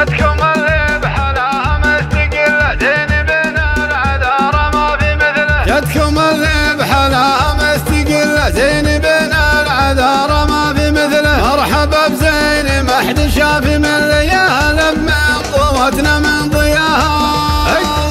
جتكم اللي بحلاها مستقلة زين بين العذارى ما في مثله. جتكم اللي بحلاها مستقلة زين بين العذارى ما في مثله. مرحبا بزين ما حد شاف من لياها لما قوتنا من ضياها.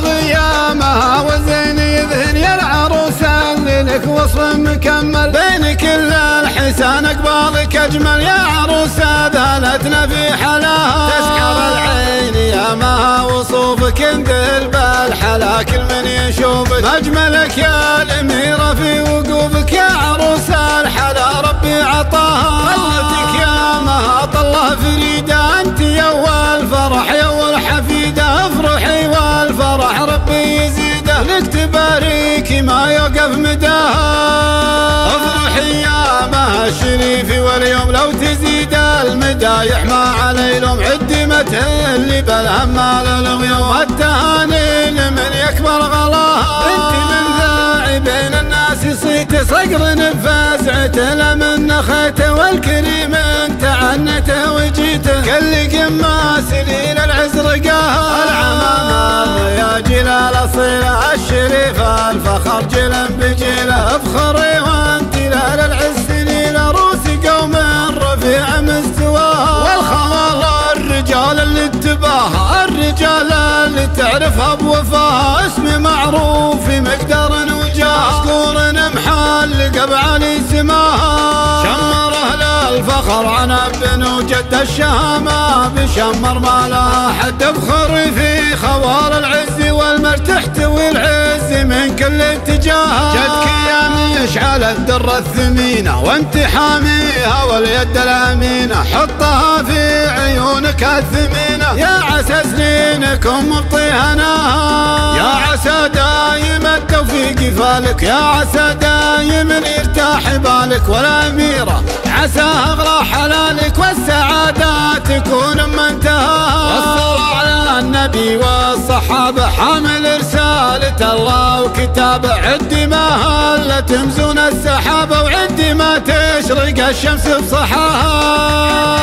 غيامها والزين يذهن يا العروسة اللي لك وصف مكمل بين كل الحسان اقبالك اجمل يا عروسة ذهلتنا في حلاها. تسحر العين يا ما وصوفك انذل بالحلا كل من يشوفك. مجملك يا الاميرة في وقوفك يا عروسة الحلا ربي عطاها. طلتك يا ما طله فريدة انت يا اول فرح يا اول حفيدة. افرحي والفرح ربي يزيده لك تباريكي ما يوقف مداها. افرحي يا مها الشريفي واليوم لو تزيد المدايح ما علي لوم. عدمته اللي بالهم على الغيوم والتهاني لمن يكبر غلاها. انت من ذاعي بين الناس صيت صقر بفزعته لمن نخيته والكريم انت عنته وجيته. كل قماس ليل العز رقاها. العمامة يا جلال اصيله الشريفه الفخر جيلا بجيله. افخري وانت لا للعز ليله روسي قوم رفيع مستواها. والخوال الرجال اللي اتباها الرجال اللي تعرفها بوفاها. اسم معروف في مقدار وجاه مشكور محل بعلي سماها. شمر اهل الفخر عن ابن وجد الشهامه بشمر ما لها حد. افخر في خوار العز والمجد تحتوي العز من كل اتجاه. جدك يا مشعل الدره الثمينه وانت حاميها واليد الامينه. حطها في عيونك الثمينه يا عسى سنينكم مبطيهناها. يا عسى دايم التوفيق فالك يا عسى دايم يرتاح بالك. والاميره عسى اغلى حلالك والسعاده تكون منتهاها. والصلاة على النبي والصحابه حامل رساله الله وكتابه. عد ما هل تمزون السحابه وعد ما تشرق الشمس بصحاها.